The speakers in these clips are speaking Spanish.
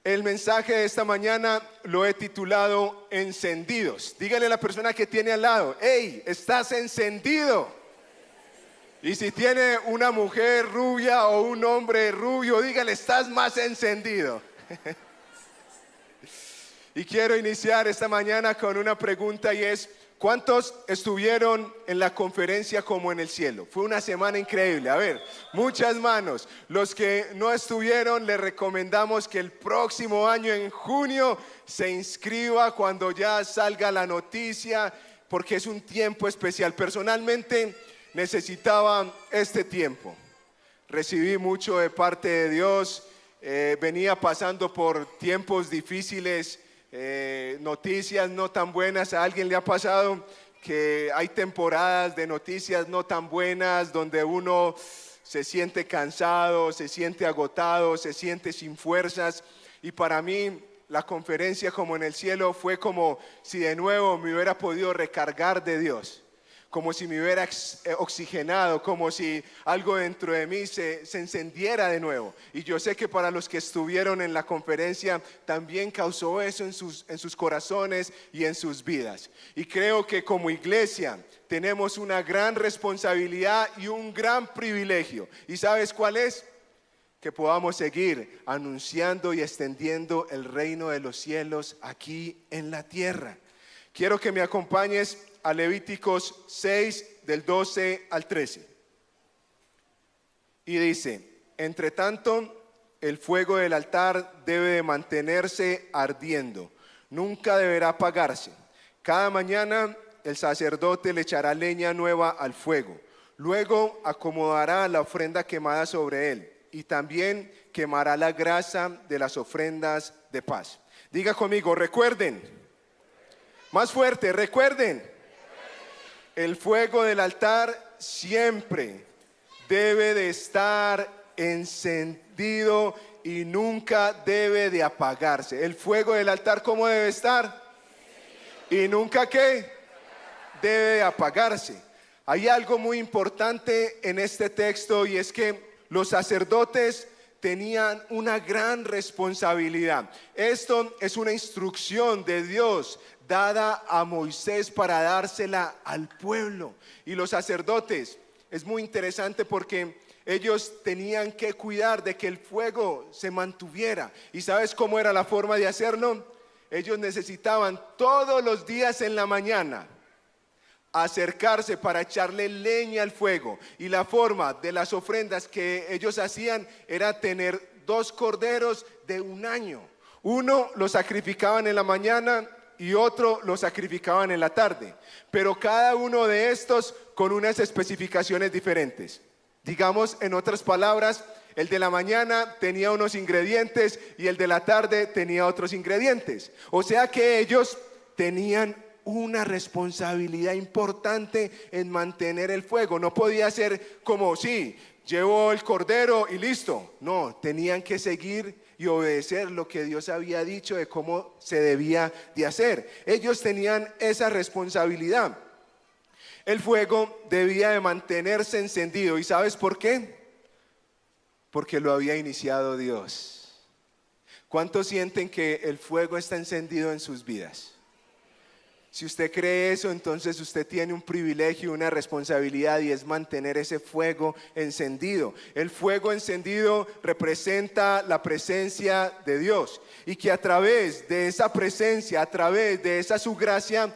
El mensaje de esta mañana lo he titulado Encendidos. Dígale a la persona que tiene al lado: hey, estás encendido. Y si tiene una mujer rubia o un hombre rubio, dígale: estás más encendido. Y quiero iniciar esta mañana con una pregunta, y es: ¿cuántos estuvieron en la conferencia Como en el Cielo? Fue una semana increíble. A ver, muchas manos. Los que no estuvieron, les recomendamos que el próximo año, en junio, se inscriba cuando ya salga la noticia, porque es un tiempo especial. Personalmente necesitaba este tiempo. Recibí mucho de parte de Dios. Venía pasando por tiempos difíciles, noticias no tan buenas. ¿A alguien le ha pasado que hay temporadas de noticias no tan buenas donde uno se siente cansado, se siente agotado, se siente sin fuerzas? Y para mí la conferencia Como en el Cielo fue como si de nuevo me hubiera podido recargar de Dios, como si me hubiera oxigenado, como si algo dentro de mí se encendiera de nuevo. Y yo sé que para los que estuvieron en la conferencia también causó eso en sus corazones y en sus vidas. Y creo que como iglesia tenemos una gran responsabilidad y un gran privilegio. ¿Y sabes cuál es? Que podamos seguir anunciando y extendiendo el reino de los cielos aquí en la tierra. Quiero que me acompañes a Levíticos 6, del 12 al 13. Y dice: entre tanto, el fuego del altar debe de mantenerse ardiendo, nunca deberá apagarse. Cada mañana el sacerdote le echará leña nueva al fuego, luego acomodará la ofrenda quemada sobre él, y también quemará la grasa de las ofrendas de paz. Diga conmigo: recuerden. Más fuerte: recuerden. El fuego del altar siempre debe de estar encendido y nunca debe de apagarse. El fuego del altar, ¿cómo debe estar? Y nunca, ¿qué? Debe de apagarse. Hay algo muy importante en este texto, y es que los sacerdotes tenían una gran responsabilidad. Esto es una instrucción de Dios dada a Moisés para dársela al pueblo. Y los sacerdotes, es muy interesante porque ellos tenían que cuidar de que el fuego se mantuviera. ¿Y sabes cómo era la forma de hacerlo? Ellos necesitaban todos los días en la mañana acercarse para echarle leña al fuego. Y la forma de las ofrendas que ellos hacían era tener 2 corderos de un año. Uno lo sacrificaban en la mañana y otro lo sacrificaban en la tarde, pero cada uno de estos con unas especificaciones diferentes. Digamos, en otras palabras, el de la mañana tenía unos ingredientes y el de la tarde tenía otros ingredientes. O sea que ellos tenían una responsabilidad importante en mantener el fuego. No podía ser como: sí, llevo el cordero y listo. No, tenían que seguir y obedecer lo que Dios había dicho de cómo se debía de hacer. Ellos tenían esa responsabilidad. El fuego debía de mantenerse encendido. ¿Y sabes por qué? Porque lo había iniciado Dios. ¿Cuántos sienten que el fuego está encendido en sus vidas? Si usted cree eso, entonces usted tiene un privilegio, una responsabilidad, y es mantener ese fuego encendido. El fuego encendido representa la presencia de Dios, y que a través de esa presencia, a través de esa su gracia,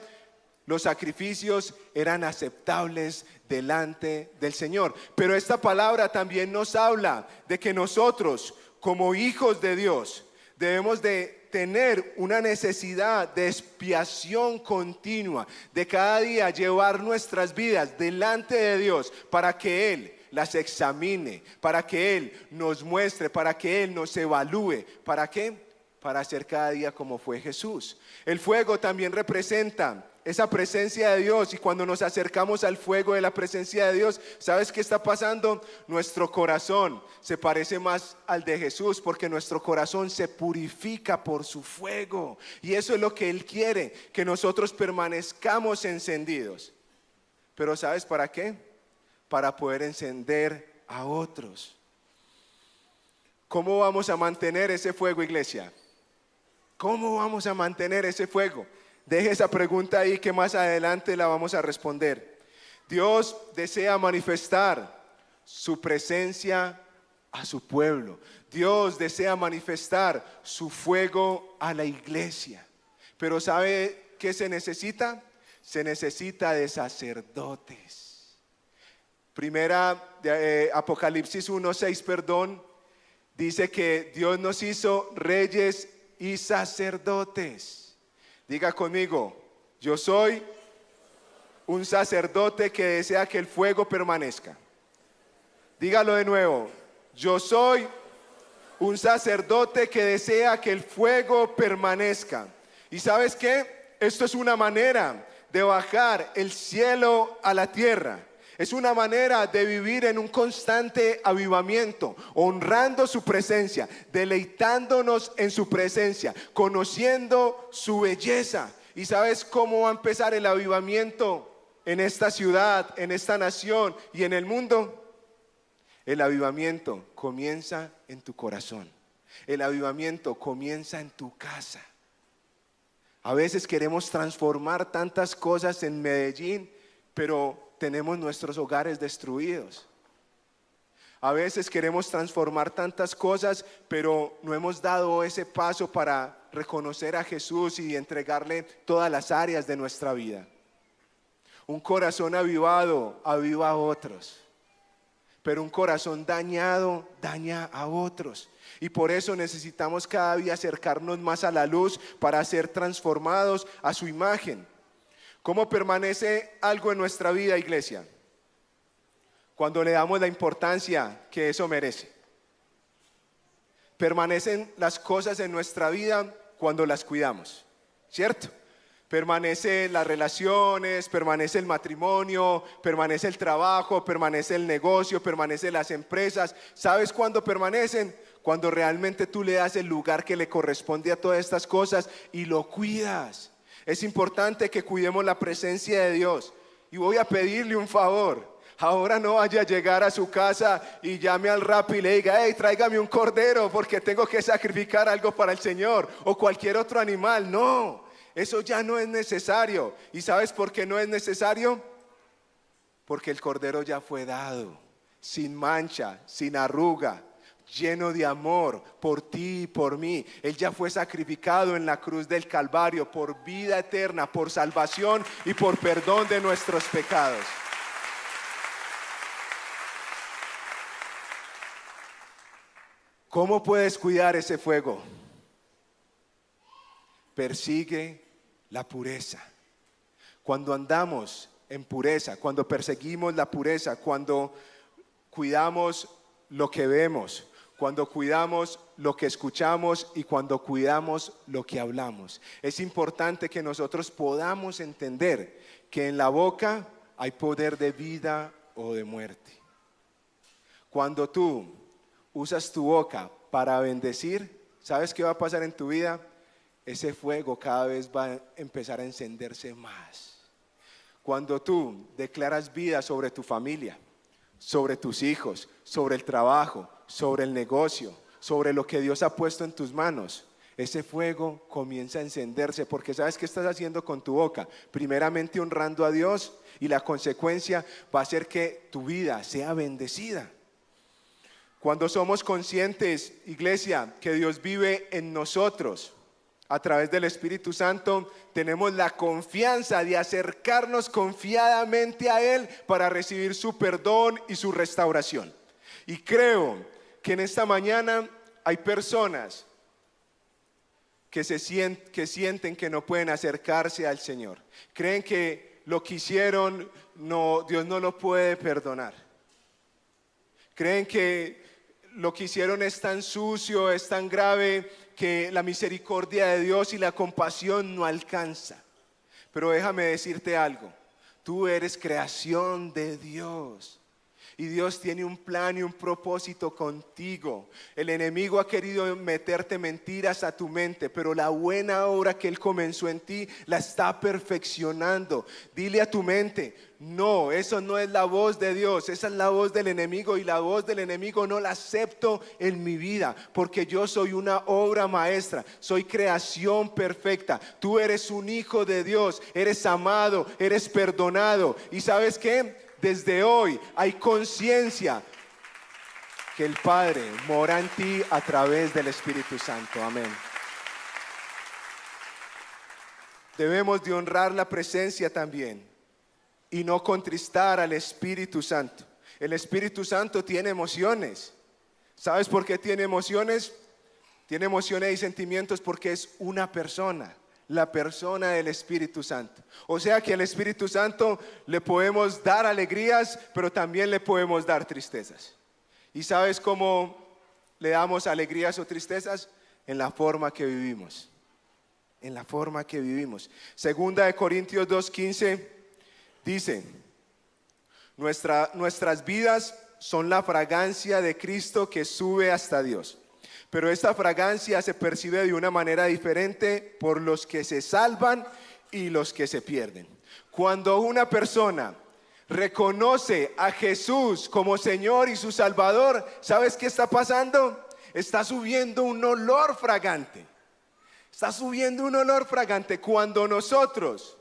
los sacrificios eran aceptables delante del Señor. Pero esta palabra también nos habla de que nosotros, como hijos de Dios, debemos de tener una necesidad de expiación continua, de cada día llevar nuestras vidas delante de Dios para que Él las examine, para que Él nos muestre, para que Él nos evalúe. ¿Para qué? Para ser cada día como fue Jesús. El fuego también representa esa presencia de Dios, y cuando nos acercamos al fuego de la presencia de Dios, ¿sabes qué está pasando? Nuestro corazón se parece más al de Jesús, porque nuestro corazón se purifica por su fuego, y eso es lo que Él quiere, que nosotros permanezcamos encendidos. Pero ¿sabes para qué? Para poder encender a otros. ¿Cómo vamos a mantener ese fuego, iglesia? ¿Cómo vamos a mantener ese fuego? Deje esa pregunta ahí que más adelante la vamos a responder. Dios desea manifestar su presencia a su pueblo. Dios desea manifestar su fuego a la iglesia. Pero ¿sabe qué se necesita? Se necesita de sacerdotes. Primera de Apocalipsis 1:6, perdón, dice que Dios nos hizo reyes y sacerdotes. Diga conmigo, yo soy un sacerdote que desea que el fuego permanezca. Dígalo de nuevo, yo soy un sacerdote que desea que el fuego permanezca. ¿Y sabes qué? Esto es una manera de bajar el cielo a la tierra. Es una manera de vivir en un constante avivamiento, honrando su presencia, deleitándonos en su presencia, conociendo su belleza. ¿Y sabes cómo va a empezar el avivamiento en esta ciudad, en esta nación y en el mundo? El avivamiento comienza en tu corazón. El avivamiento comienza en tu casa. A veces queremos transformar tantas cosas en Medellín, pero tenemos nuestros hogares destruidos. A veces queremos transformar tantas cosas, pero no hemos dado ese paso para reconocer a Jesús y entregarle todas las áreas de nuestra vida. Un corazón avivado aviva a otros, pero un corazón dañado daña a otros. Y por eso necesitamos cada día acercarnos más a la luz para ser transformados a su imagen. ¿Cómo permanece algo en nuestra vida, iglesia? Cuando le damos la importancia que eso merece. Permanecen las cosas en nuestra vida cuando las cuidamos, ¿cierto? Permanecen las relaciones, permanece el matrimonio, permanece el trabajo, permanece el negocio, permanecen las empresas. ¿Sabes cuándo permanecen? Cuando realmente tú le das el lugar que le corresponde a todas estas cosas y lo cuidas. Es importante que cuidemos la presencia de Dios. Y voy a pedirle un favor. Ahora no vaya a llegar a su casa y llame al Rappi y le diga: hey, tráigame un cordero porque tengo que sacrificar algo para el Señor, o cualquier otro animal. No, eso ya no es necesario. ¿Y sabes por qué no es necesario? Porque el cordero ya fue dado, sin mancha, sin arruga, lleno de amor por ti y por mí. Él ya fue sacrificado en la cruz del Calvario por vida eterna, por salvación y por perdón de nuestros pecados. ¿Cómo puedes cuidar ese fuego? Persigue la pureza. Cuando andamos en pureza, cuando perseguimos la pureza, cuando cuidamos lo que vemos, cuando cuidamos lo que escuchamos y cuando cuidamos lo que hablamos. Es importante que nosotros podamos entender que en la boca hay poder de vida o de muerte. Cuando tú usas tu boca para bendecir, ¿sabes qué va a pasar en tu vida? Ese fuego cada vez va a empezar a encenderse más. Cuando tú declaras vida sobre tu familia, sobre tus hijos, sobre el trabajo, sobre el negocio, sobre lo que Dios ha puesto en tus manos, ese fuego comienza a encenderse, porque ¿sabes qué estás haciendo con tu boca? Primeramente honrando a Dios, y la consecuencia va a ser que tu vida sea bendecida. Cuando somos conscientes, iglesia, que Dios vive en nosotros a través del Espíritu Santo, tenemos la confianza de acercarnos confiadamente a Él para recibir su perdón y su restauración. Y creo que en esta mañana hay personas que sienten que no pueden acercarse al Señor. Creen que lo que hicieron, Dios no lo puede perdonar. Creen que lo que hicieron es tan sucio, es tan grave, que la misericordia de Dios y la compasión no alcanza. Pero déjame decirte algo: tú eres creación de Dios. Y Dios tiene un plan y un propósito contigo. El enemigo ha querido meterte mentiras a tu mente, pero la buena obra que Él comenzó en ti la está perfeccionando. Dile a tu mente: no, eso no es la voz de Dios, esa es la voz del enemigo, y la voz del enemigo no la acepto en mi vida, porque yo soy una obra maestra, soy creación perfecta. Tú eres un hijo de Dios, eres amado, eres perdonado. ¿Y sabes qué? Desde hoy hay conciencia que el Padre mora en ti a través del Espíritu Santo. Amén. Debemos de honrar la presencia también y no contristar al Espíritu Santo. El Espíritu Santo tiene emociones. ¿Sabes por qué tiene emociones? Tiene emociones y sentimientos porque es una persona. La persona del Espíritu Santo. O sea que al Espíritu Santo le podemos dar alegrías, pero también le podemos dar tristezas. ¿Y sabes cómo le damos alegrías o tristezas? En la forma que vivimos. En la forma que vivimos. Segunda de Corintios 2:15 dice: nuestras vidas son la fragancia de Cristo que sube hasta Dios. Pero esta fragancia se percibe de una manera diferente por los que se salvan y los que se pierden. Cuando una persona reconoce a Jesús como Señor y su Salvador, ¿sabes qué está pasando? Está subiendo un olor fragante. Está subiendo un olor fragante. Cuando nosotros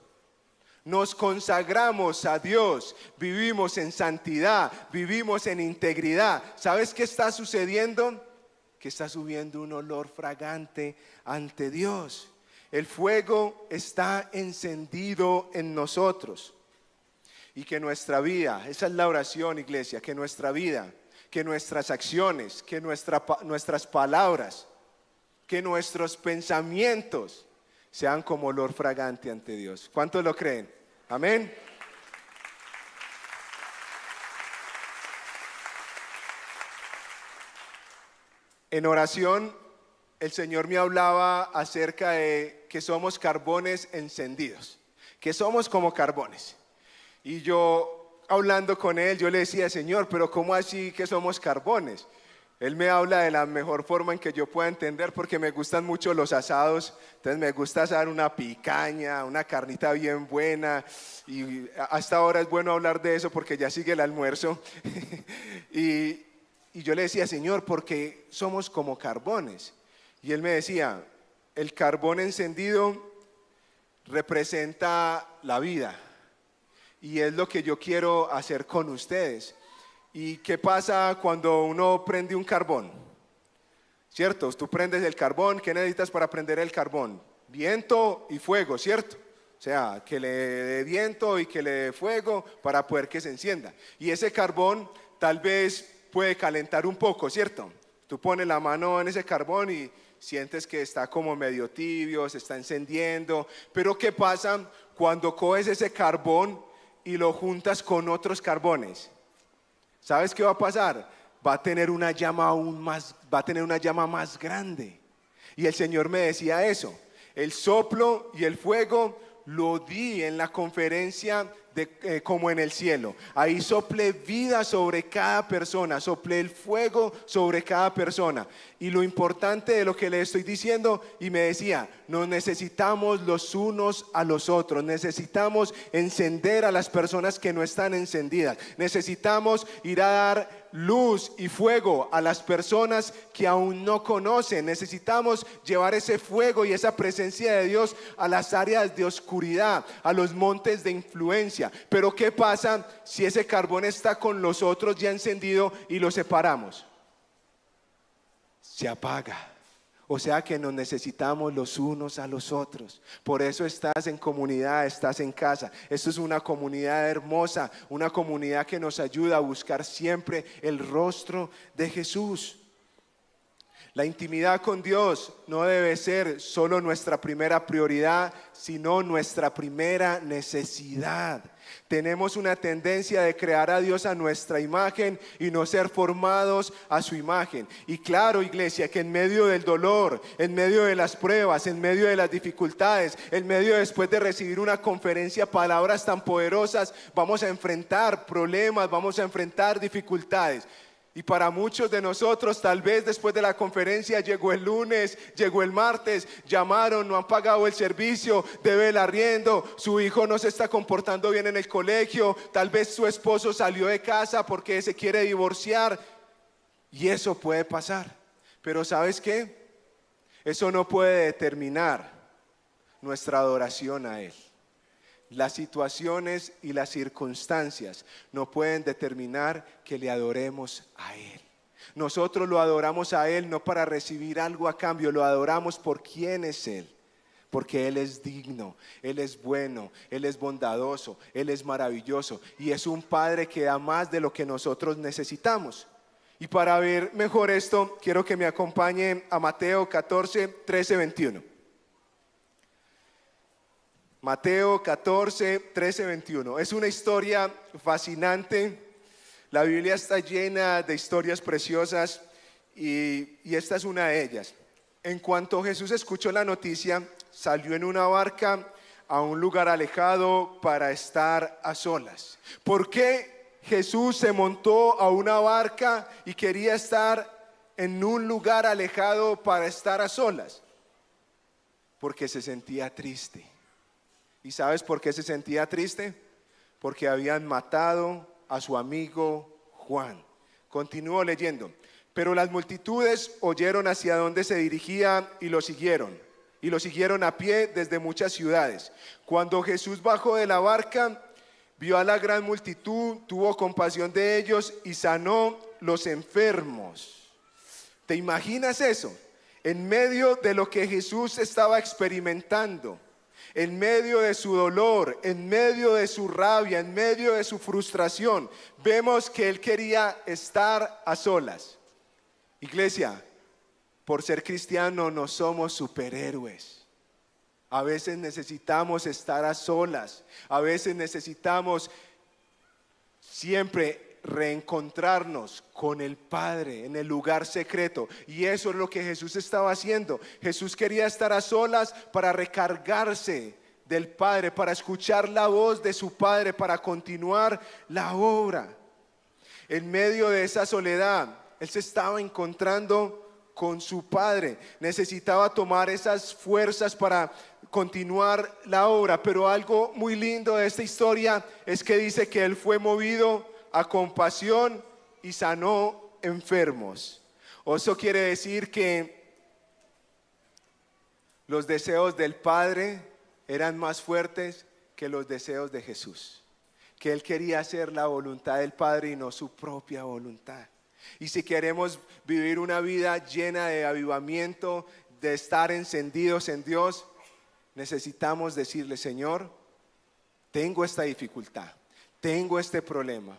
nos consagramos a Dios, vivimos en santidad, vivimos en integridad, ¿sabes qué está sucediendo? Que está subiendo un olor fragante ante Dios. El fuego está encendido en nosotros. Y que nuestra vida, esa es la oración, iglesia, que nuestra vida, que nuestras acciones, que nuestras palabras, que nuestros pensamientos sean como olor fragante ante Dios. ¿Cuántos lo creen? Amén. En oración, el Señor me hablaba acerca de que somos carbones encendidos, que somos como carbones. Y yo, hablando con Él, yo le decía: Señor, pero ¿cómo así que somos carbones? Él me habla de la mejor forma en que yo pueda entender, porque me gustan mucho los asados. Entonces me gusta asar una picaña, una carnita bien buena, y hasta ahora es bueno hablar de eso porque ya sigue el almuerzo. Y yo le decía: Señor, porque somos como carbones. Y Él me decía: el carbón encendido representa la vida. Y es lo que yo quiero hacer con ustedes. ¿Y qué pasa cuando uno prende un carbón? ¿Cierto? Tú prendes el carbón. ¿Qué necesitas para prender el carbón? Viento y fuego, ¿cierto? O sea, que le dé viento y que le dé fuego para poder que se encienda. Y ese carbón tal vez puede calentar un poco, ¿cierto? Tú pones la mano en ese carbón y sientes que está como medio tibio, se está encendiendo. Pero ¿qué pasa cuando coges ese carbón y lo juntas con otros carbones? ¿Sabes qué va a pasar? Va a tener una llama más grande. Y el Señor me decía eso. El soplo y el fuego lo di en la conferencia como en el cielo. Ahí soplé vida sobre cada persona, soplé el fuego sobre cada persona. Y lo importante de lo que le estoy diciendo, y me decía: nos necesitamos los unos a los otros, necesitamos encender a las personas que no están encendidas, necesitamos ir a dar luz y fuego a las personas que aún no conocen. Necesitamos llevar ese fuego y esa presencia de Dios a las áreas de oscuridad, a los montes de influencia. Pero ¿qué pasa si ese carbón está con los otros ya encendido y lo separamos? Se apaga. O sea que nos necesitamos los unos a los otros. Por eso estás en comunidad, estás en casa. Esto es una comunidad hermosa, una comunidad que nos ayuda a buscar siempre el rostro de Jesús. La intimidad con Dios no debe ser solo nuestra primera prioridad, sino nuestra primera necesidad. Tenemos una tendencia de crear a Dios a nuestra imagen y no ser formados a su imagen. Y claro, iglesia, que en medio del dolor, en medio de las pruebas, en medio de las dificultades, en medio después de recibir una conferencia, palabras tan poderosas, vamos a enfrentar problemas, vamos a enfrentar dificultades. Y para muchos de nosotros, tal vez después de la conferencia, llegó el lunes, llegó el martes, llamaron, no han pagado el servicio, debe el arriendo, su hijo no se está comportando bien en el colegio, tal vez su esposo salió de casa porque se quiere divorciar. Y eso puede pasar. Pero ¿sabes qué? Eso no puede determinar nuestra adoración a Él. Las situaciones y las circunstancias no pueden determinar que le adoremos a Él. Nosotros lo adoramos a Él no para recibir algo a cambio, lo adoramos por quién es Él. Porque Él es digno, Él es bueno, Él es bondadoso, Él es maravilloso y es un Padre que da más de lo que nosotros necesitamos. Y para ver mejor esto, quiero que me acompañen a Mateo 14, 13, 21. Mateo 14, 13, 21. Es una historia fascinante. La Biblia está llena de historias preciosas y esta es una de ellas. En cuanto Jesús escuchó la noticia, salió en una barca a un lugar alejado para estar a solas. ¿Por qué Jesús se montó a una barca y quería estar en un lugar alejado para estar a solas? Porque se sentía triste. ¿Y sabes por qué se sentía triste? Porque habían matado a su amigo Juan. Continúo leyendo. Pero las multitudes oyeron hacia dónde se dirigía y lo siguieron. Y lo siguieron a pie desde muchas ciudades. Cuando Jesús bajó de la barca, vio a la gran multitud, tuvo compasión de ellos y sanó los enfermos. ¿Te imaginas eso? En medio de lo que Jesús estaba experimentando, en medio de su dolor, en medio de su rabia, en medio de su frustración, vemos que Él quería estar a solas. Iglesia, por ser cristiano no somos superhéroes. A veces necesitamos estar a solas, a veces necesitamos siempre reencontrarnos con el Padre en el lugar secreto. Y eso es lo que Jesús estaba haciendo. Jesús quería estar a solas para recargarse del Padre, para escuchar la voz de su Padre, para continuar la obra. En medio de esa soledad, Él se estaba encontrando con su Padre. Necesitaba tomar esas fuerzas para continuar la obra. Pero algo muy lindo de esta historia es que dice que Él fue movido a compasión y sanó enfermos. Eso quiere decir que los deseos del Padre eran más fuertes que los deseos de Jesús, que Él quería hacer la voluntad del Padre y no su propia voluntad. Y si queremos vivir una vida llena de avivamiento, de estar encendidos en Dios, necesitamos decirle: Señor, tengo esta dificultad, tengo este problema,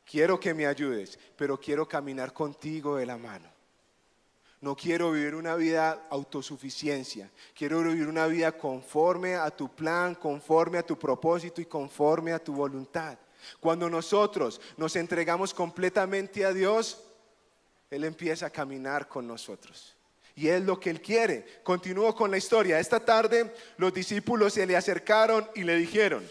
quiero que me ayudes, pero quiero caminar contigo de la mano. No quiero vivir una vida autosuficiencia, quiero vivir una vida conforme a tu plan, conforme a tu propósito y conforme a tu voluntad. Cuando nosotros nos entregamos completamente a Dios, Él empieza a caminar con nosotros. Y es lo que Él quiere. Continúo con la historia. Esta tarde los discípulos se le acercaron y le dijeron: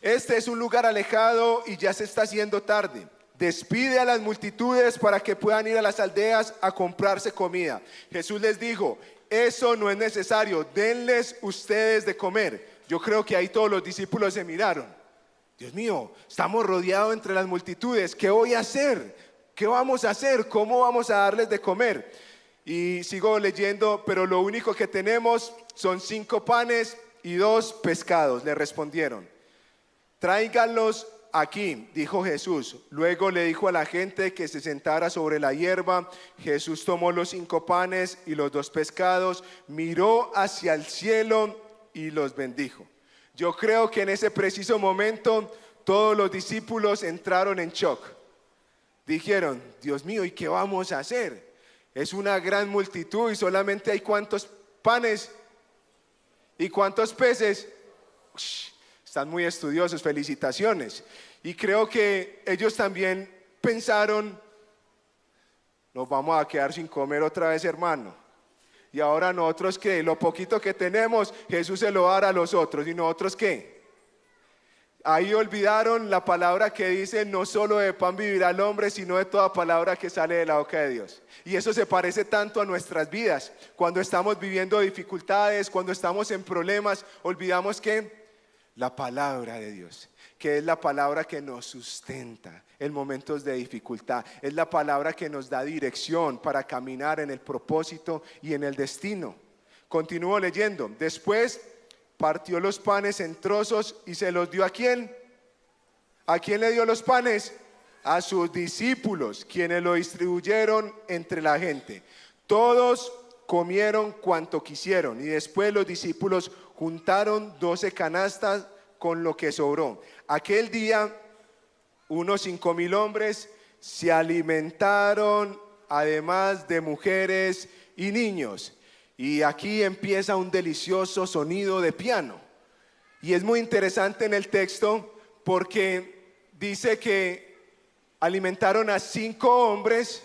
este es un lugar alejado y ya se está haciendo tarde. Despide a las multitudes para que puedan ir a las aldeas a comprarse comida. Jesús les dijo: eso no es necesario, denles ustedes de comer. Yo creo que ahí todos los discípulos se miraron. Dios mío, estamos rodeados entre las multitudes. ¿Qué voy a hacer? ¿Qué vamos a hacer? ¿Cómo vamos a darles de comer? Y sigo leyendo: pero lo único que tenemos son 5 panes y 2 pescados, le respondieron. Tráiganlos aquí, dijo Jesús. Luego le dijo a la gente que se sentara sobre la hierba. Jesús tomó los 5 panes y los 2 pescados, miró hacia el cielo y los bendijo. Yo creo que en ese preciso momento todos los discípulos entraron en shock. Dijeron: Dios mío, ¿y qué vamos a hacer? Es una gran multitud y solamente hay ¿cuántos panes y cuántos peces? Ush, están muy estudiosos, felicitaciones. Y creo que ellos también pensaron, nos vamos a quedar sin comer otra vez, hermano. Y ahora nosotros, ¿qué? Lo poquito que tenemos, Jesús se lo va a dar a los otros. ¿Y nosotros qué? Ahí olvidaron la palabra que dice: no solo de pan vivirá el hombre, sino de toda palabra que sale de la boca de Dios. Y eso se parece tanto a nuestras vidas. Cuando estamos viviendo dificultades, cuando estamos en problemas, olvidamos que la palabra de Dios, que es la palabra que nos sustenta en momentos de dificultad, es la palabra que nos da dirección para caminar en el propósito y en el destino. Continúo leyendo. Después partió los panes en trozos y se los dio ¿a quién? ¿A quién le dio los panes? A sus discípulos, quienes lo distribuyeron entre la gente. Todos comieron cuanto quisieron, y después los discípulos juntaron 12 canastas con lo que sobró. Aquel día unos 5,000 hombres se alimentaron, además de mujeres y niños. Y aquí empieza un delicioso sonido de piano. Y es muy interesante en el texto porque dice que alimentaron a 5 hombres,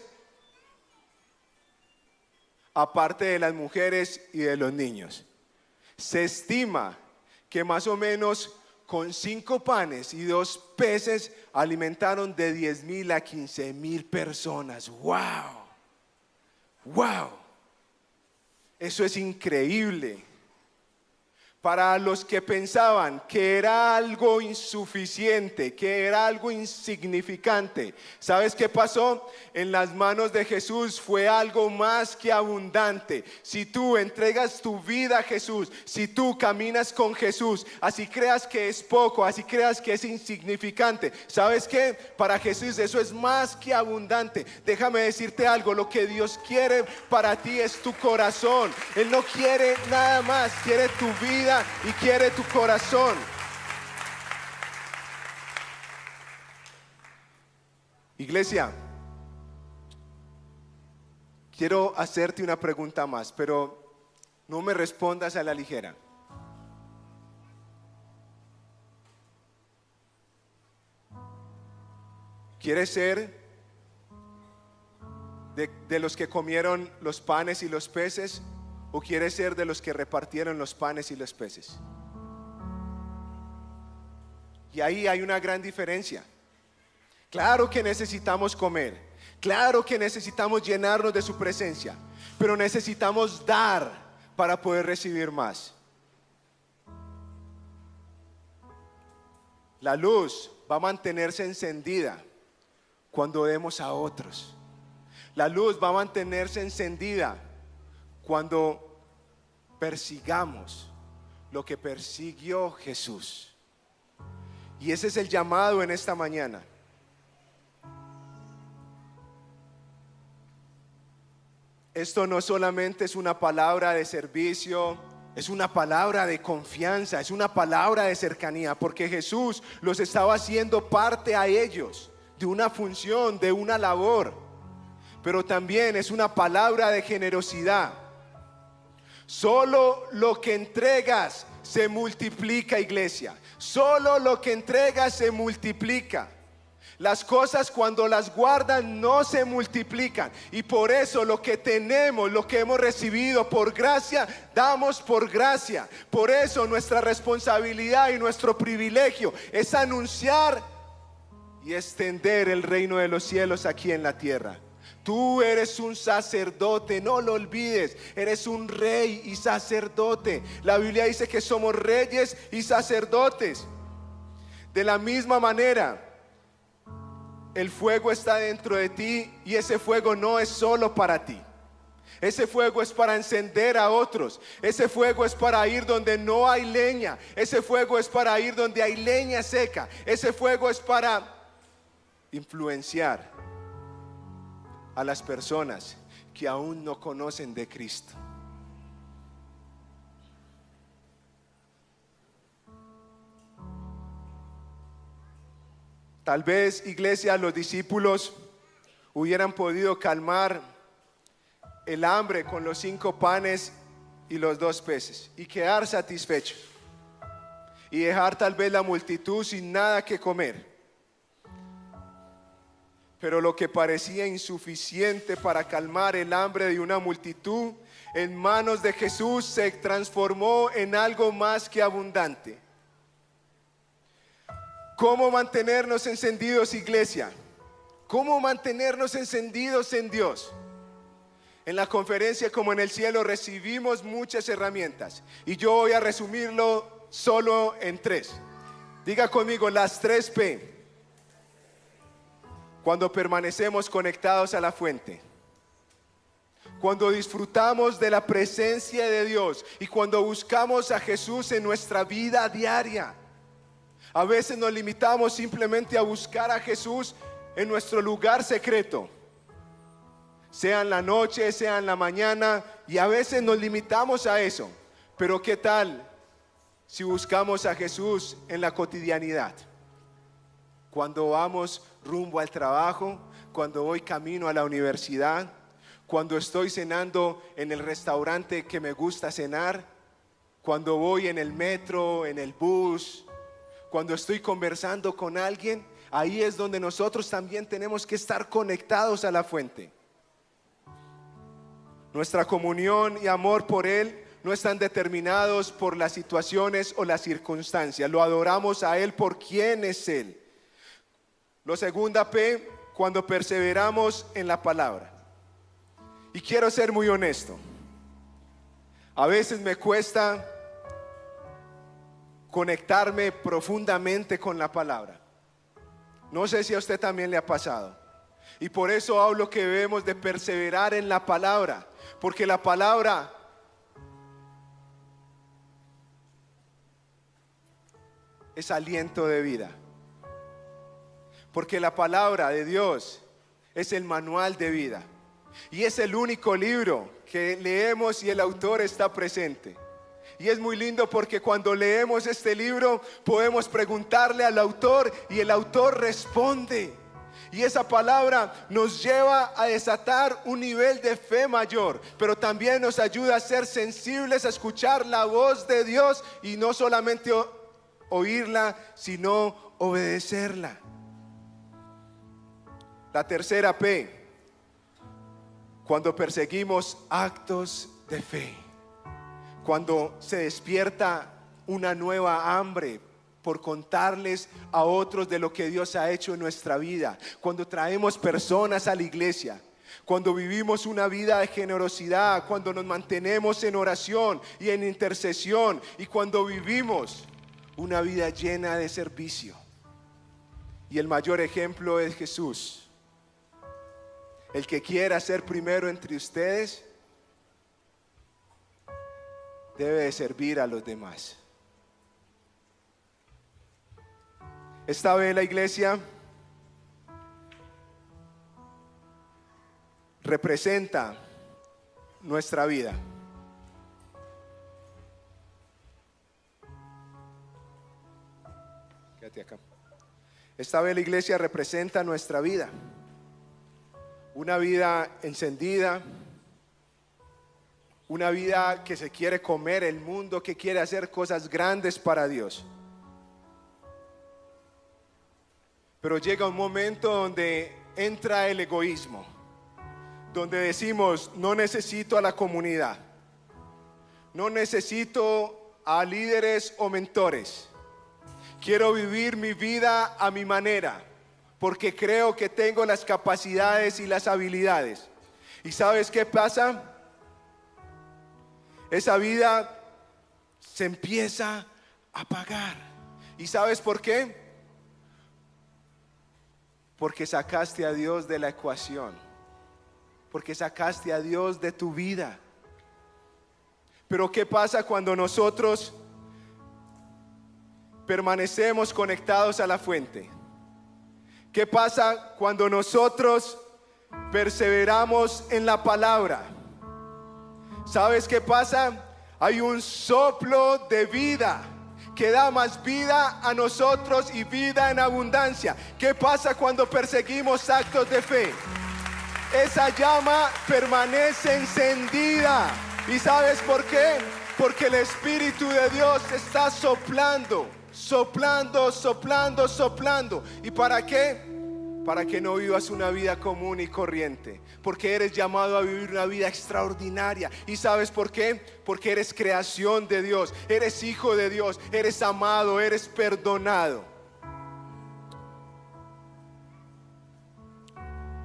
aparte de las mujeres y de los niños. Se estima que más o menos con 5 panes y 2 peces alimentaron de 10,000 a 15,000 personas. ¡Wow! ¡Wow! Eso es increíble. Para los que pensaban que era algo insuficiente, que era algo insignificante, ¿sabes qué pasó? En las manos de Jesús fue algo más que abundante. Si tú entregas tu vida a Jesús, si tú caminas con Jesús, así creas que es poco, así creas que es insignificante, ¿sabes qué? Para Jesús eso es más que abundante. Déjame decirte algo, lo que Dios quiere para ti es tu corazón. Él no quiere nada más, quiere tu vida y quiere tu corazón. Iglesia, quiero hacerte una pregunta más, pero no me respondas a la ligera. ¿Quieres ser de los que comieron los panes y los peces? ¿O quieres ser de los que repartieron los panes y los peces? Y ahí hay una gran diferencia. Claro que necesitamos comer, claro que necesitamos llenarnos de su presencia, pero necesitamos dar para poder recibir más. La luz va a mantenerse encendida cuando demos a otros. La luz va a mantenerse encendida cuando persigamos lo que persiguió Jesús. Y ese es el llamado en esta mañana. Esto no solamente es una palabra de servicio, es una palabra de confianza, es una palabra de cercanía, porque Jesús los estaba haciendo parte a ellos de una función, de una labor, pero también es una palabra de generosidad. Solo lo que entregas se multiplica, iglesia. Solo lo que entregas se multiplica. Las cosas cuando las guardan no se multiplican. Y por eso lo que tenemos, lo que hemos recibido por gracia, damos por gracia. Por eso nuestra responsabilidad y nuestro privilegio es anunciar y extender el reino de los cielos aquí en la tierra. Tú eres un sacerdote, no lo olvides, eres un rey y sacerdote. La Biblia dice que somos reyes y sacerdotes. De la misma manera, el fuego está dentro de ti y ese fuego no es solo para ti. Ese fuego es para encender a otros. Ese fuego es para ir donde no hay leña. Ese fuego es para ir donde hay leña seca. Ese fuego es para influenciar a las personas que aún no conocen de Cristo. Tal vez, iglesia, los discípulos hubieran podido calmar el hambre con los 5 panes y los 2 peces y quedar satisfecho y dejar tal vez la multitud sin nada que comer. Pero lo que parecía insuficiente para calmar el hambre de una multitud, en manos de Jesús se transformó en algo más que abundante. ¿Cómo mantenernos encendidos, iglesia? ¿Cómo mantenernos encendidos en Dios? En la conferencia Como en el Cielo recibimos muchas herramientas y yo voy a resumirlo solo en 3. Diga conmigo las 3 P. Cuando permanecemos conectados a la fuente, cuando disfrutamos de la presencia de Dios y cuando buscamos a Jesús en nuestra vida diaria. A veces nos limitamos simplemente a buscar a Jesús en nuestro lugar secreto, sea en la noche, sea en la mañana, y a veces nos limitamos a eso. Pero ¿qué tal si buscamos a Jesús en la cotidianidad? Cuando vamos rumbo al trabajo, cuando voy camino a la universidad, cuando estoy cenando en el restaurante que me gusta cenar, cuando voy en el metro, en el bus, cuando estoy conversando con alguien, ahí es donde nosotros también tenemos que estar conectados a la fuente. Nuestra comunión y amor por Él no están determinados por las situaciones o las circunstancias. Lo adoramos a Él por quién es Él. Lo segunda P, cuando perseveramos en la palabra. Y quiero ser muy honesto. A veces me cuesta conectarme profundamente con la palabra. No sé si a usted también le ha pasado. Y por eso hablo que debemos de perseverar en la palabra. Porque la palabra es aliento de vida. Porque la palabra de Dios es el manual de vida. Y es el único libro que leemos y el autor está presente. Y es muy lindo porque cuando leemos este libro podemos preguntarle al autor y el autor responde. Y esa palabra nos lleva a desatar un nivel de fe mayor, pero también nos ayuda a ser sensibles a escuchar la voz de Dios y no solamente oírla, sino obedecerla. La tercera P, cuando perseguimos actos de fe, cuando se despierta una nueva hambre por contarles a otros de lo que Dios ha hecho en nuestra vida, cuando traemos personas a la iglesia, cuando vivimos una vida de generosidad, cuando nos mantenemos en oración y en intercesión y cuando vivimos una vida llena de servicio. Y el mayor ejemplo es Jesús. El que quiera ser primero entre ustedes debe de servir a los demás. Esta vez la iglesia representa nuestra vida. Quédate acá. Esta vez la iglesia representa nuestra vida. Una vida encendida, una vida que se quiere comer el mundo, que quiere hacer cosas grandes para Dios. Pero llega un momento donde entra el egoísmo, donde decimos: no necesito a la comunidad, no necesito a líderes o mentores, quiero vivir mi vida a mi manera, porque creo que tengo las capacidades y las habilidades. ¿Y sabes qué pasa? Esa vida se empieza a apagar. ¿Y sabes por qué? Porque sacaste a Dios de la ecuación, porque sacaste a Dios de tu vida. Pero ¿qué pasa cuando nosotros permanecemos conectados a la fuente? ¿Qué pasa cuando nosotros perseveramos en la palabra? ¿Sabes qué pasa? Hay un soplo de vida que da más vida a nosotros y vida en abundancia. ¿Qué pasa cuando perseguimos actos de fe? esa llama permanece encendida. ¿Y sabes por qué? Porque el Espíritu de Dios está soplando, soplando, soplando, soplando. ¿Y para qué? Para que no vivas una vida común y corriente, porque eres llamado a vivir una vida extraordinaria. ¿Y sabes por qué? Porque eres creación de Dios, eres hijo de Dios, eres amado, eres perdonado.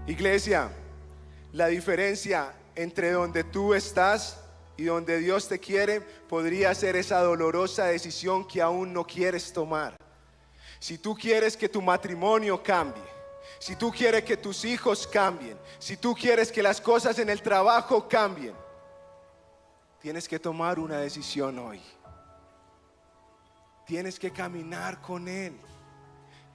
Iglesia, la diferencia entre donde tú estás y donde Dios te quiere podría ser esa dolorosa decisión que aún no quieres tomar. Si tú quieres que tu matrimonio cambie, si tú quieres que tus hijos cambien, si tú quieres que las cosas en el trabajo cambien, tienes que tomar una decisión hoy. Tienes que caminar con Él.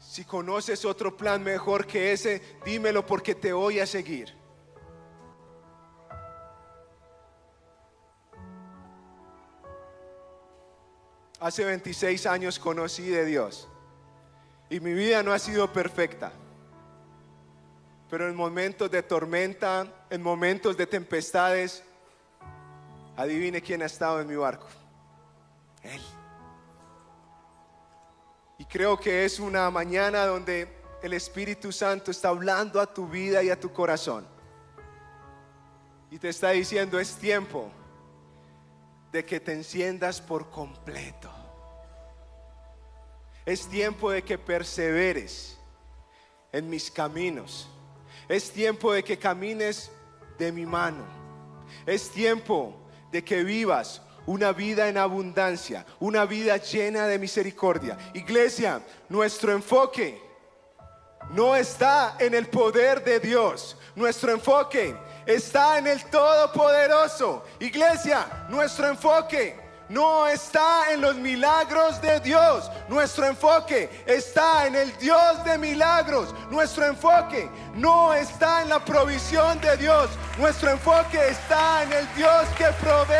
Si conoces otro plan mejor que ese, dímelo, porque te voy a seguir. Hace 26 años conocí de Dios y mi vida no ha sido perfecta. Pero en momentos de tormenta, en momentos de tempestades, adivine quién ha estado en mi barco. Él. Y creo que es una mañana donde el Espíritu Santo está hablando a tu vida y a tu corazón. Y te está diciendo: es tiempo de que te enciendas por completo. Es tiempo de que perseveres en mis caminos. Es tiempo de que camines de mi mano. Es tiempo de que vivas una vida en abundancia, una vida llena de misericordia. Iglesia, nuestro enfoque no está en el poder de Dios. Nuestro enfoque está en el Todopoderoso. Iglesia, nuestro enfoque no está en los milagros de Dios. Nuestro enfoque está en el Dios de milagros. Nuestro enfoque no está en la provisión de Dios. Nuestro enfoque está en el Dios que provee.